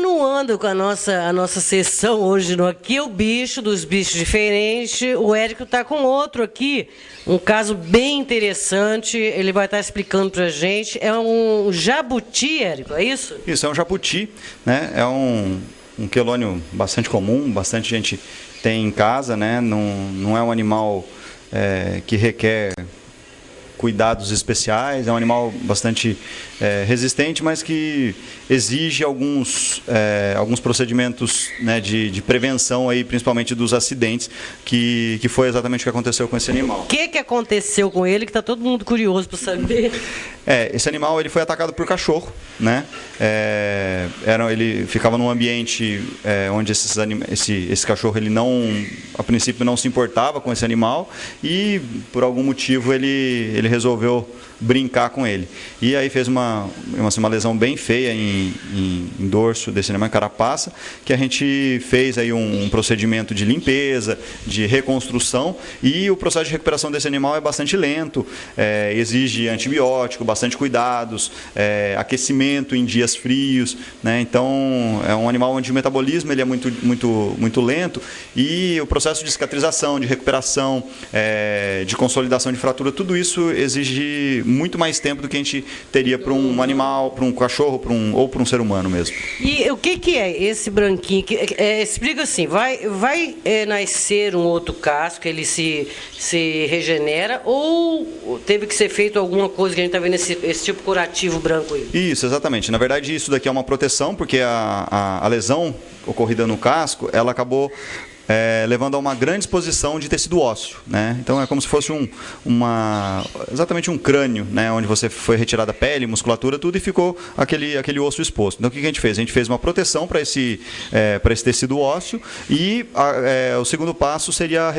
Continuando com a nossa sessão hoje no Aqui é o Bicho, dos bichos diferentes, o Érico está com outro aqui, um caso bem interessante, ele vai estar explicando para a gente. É um jabuti, Érico, é isso? Isso, é um jabuti, né? É um quelônio bastante comum, bastante gente tem em casa, né? Não é um animal que requer cuidados especiais, é um animal bastante resistente, mas que exige alguns procedimentos, né, de prevenção, aí, principalmente dos acidentes, que foi exatamente o que aconteceu com esse animal. O que aconteceu com ele, que está todo mundo curioso para saber? Esse animal ele foi atacado por cachorro, né? Ele ficava num ambiente onde esse cachorro ele a princípio não se importava com esse animal e por algum motivo ele resolveu brincar com ele. E aí fez uma lesão bem feia em dorso desse animal, em carapaça, que a gente fez aí um procedimento de limpeza, de reconstrução, e o processo de recuperação desse animal é bastante lento, exige antibiótico, bastante cuidados, aquecimento em dias frios, né? Então é um animal onde o metabolismo ele é muito lento, e o processo de cicatrização, de recuperação, de consolidação de fratura, tudo isso exige muito mais tempo do que a gente teria para um animal, para um cachorro, ou para um ser humano mesmo. E o que é esse branquinho? Explica assim, vai nascer um outro casco, ele se regenera, ou teve que ser feito alguma coisa que a gente está vendo esse tipo curativo branco aí? Isso, exatamente. Na verdade, isso daqui é uma proteção, porque a lesão ocorrida no casco, ela acabou levando a uma grande exposição de tecido ósseo, né? Então é como se fosse exatamente um crânio, né? Onde você foi retirada a pele, musculatura, tudo, e ficou aquele osso exposto. Então o que a gente fez? A gente fez uma proteção para esse tecido ósseo, e o segundo passo seria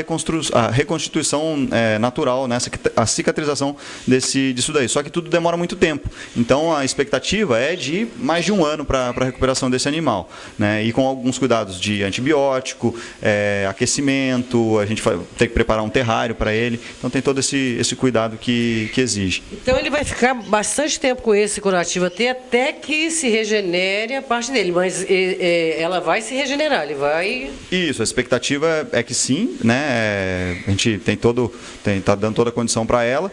a reconstituição natural, né? A cicatrização disso daí. Só que tudo demora muito tempo. Então a expectativa é de mais de um ano para a recuperação desse animal, né? E com alguns cuidados de antibiótico, aquecimento, a gente tem que preparar um terrário para ele, então tem todo esse cuidado que exige. Então ele vai ficar bastante tempo com esse curativo até que se regenere a parte dele, mas ela vai se regenerar, ele vai... Isso, a expectativa é que sim, né? A gente tá dando toda a condição para ela.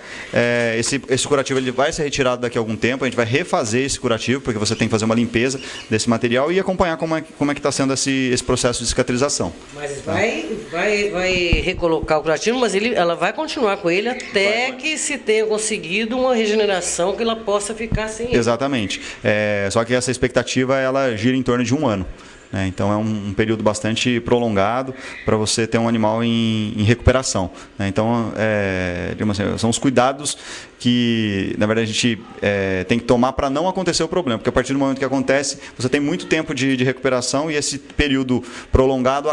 Esse curativo ele vai ser retirado daqui a algum tempo, a gente vai refazer esse curativo, porque você tem que fazer uma limpeza desse material e acompanhar como é que está sendo esse processo de cicatrização. Mas vai recolocar o curativo, mas ela vai continuar com ele até que se tenha conseguido uma regeneração que ela possa ficar sem ele. Exatamente. Só que essa expectativa ela gira em torno de um ano. Então é um período bastante prolongado para você ter um animal em recuperação. Então digamos assim, são os cuidados que na verdade a gente tem que tomar para não acontecer o problema, porque a partir do momento que acontece, você tem muito tempo de recuperação, e esse período prolongado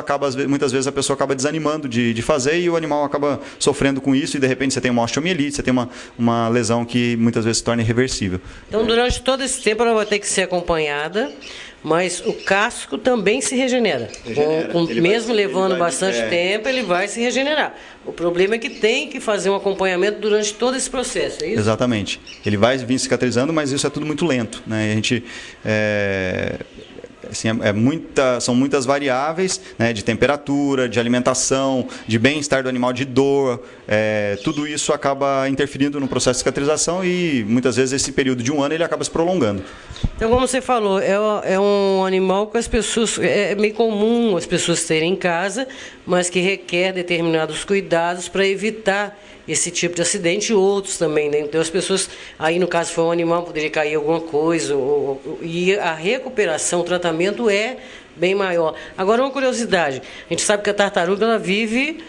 muitas vezes a pessoa acaba desanimando de fazer, e o animal acaba sofrendo com isso, e de repente você tem uma osteomielite, você tem uma lesão que muitas vezes se torna irreversível. Então durante todo esse tempo ela vai ter que ser acompanhada, mas o casco também se regenera. Mesmo levando bastante tempo, ele vai se regenerar. O problema é que tem que fazer um acompanhamento durante todo esse processo, é isso? Exatamente. Ele vai vir cicatrizando, mas isso é tudo muito lento, né? A gente... Assim, são muitas variáveis, né, de temperatura, de alimentação, de bem-estar do animal, de dor, tudo isso acaba interferindo no processo de cicatrização, e muitas vezes esse período de um ano ele acaba se prolongando. Então, como você falou, é um animal que as pessoas, é meio comum as pessoas terem em casa, mas que requer determinados cuidados para evitar esse tipo de acidente, e outros também, né? Então as pessoas, aí no caso foi um animal, poderia cair alguma coisa, e a recuperação, o tratamento é bem maior. Agora, uma curiosidade, a gente sabe que a tartaruga ela vive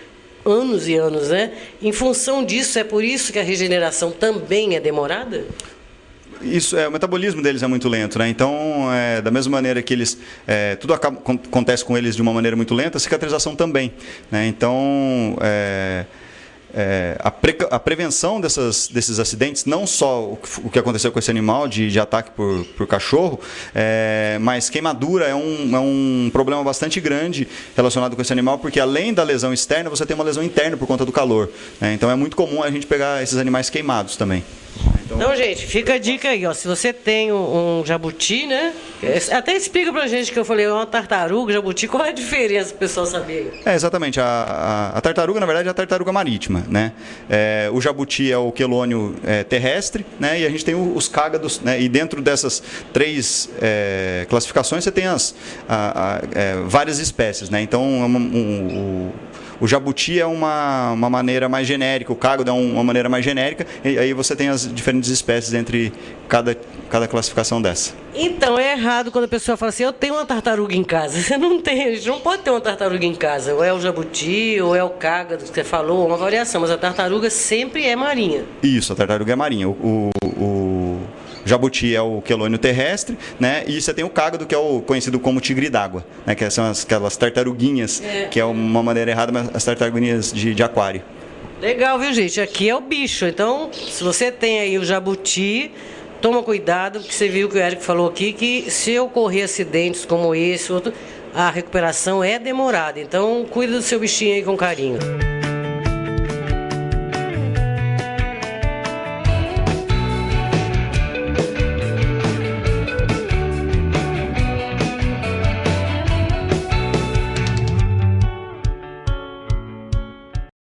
anos e anos, né? Em função disso, é por isso que a regeneração também é demorada? Isso, o metabolismo deles é muito lento, né? Então, da mesma maneira que tudo acontece com eles de uma maneira muito lenta, a cicatrização também, né? Então, a prevenção desses acidentes, não só o que aconteceu com esse animal de ataque por cachorro, mas queimadura é um problema bastante grande relacionado com esse animal, porque além da lesão externa, você tem uma lesão interna por conta do calor, né? Então é muito comum a gente pegar esses animais queimados também. Então, gente, fica a dica aí, ó. Se você tem um jabuti, né? Até explica pra gente que eu falei, uma tartaruga, jabuti, qual é a diferença pro pessoal saber? Exatamente. A tartaruga, na verdade, é a tartaruga marítima, né? O jabuti é o quelônio terrestre, né? E a gente tem os cágados, né? E dentro dessas três classificações você tem várias espécies, né? Então, o jabuti é uma maneira mais genérica, o cágado é uma maneira mais genérica, e aí você tem as diferentes espécies entre cada classificação dessa. Então, é errado quando a pessoa fala assim, eu tenho uma tartaruga em casa. Você não tem, a gente não pode ter uma tartaruga em casa. Ou é o jabuti, ou é o cágado, que você falou, uma variação, mas a tartaruga sempre é marinha. Isso, a tartaruga é marinha. O jabuti é o quelônio terrestre, né? E você tem o cágado, que é o conhecido como tigre d'água, né? Que são aquelas tartaruguinhas, que é uma maneira errada, mas as tartaruguinhas de aquário. Legal, viu, gente? Aqui é o bicho. Então, se você tem aí o jabuti, toma cuidado, porque você viu que o Érico falou aqui que se ocorrer acidentes como esse, outro, a recuperação é demorada. Então, cuida do seu bichinho aí com carinho.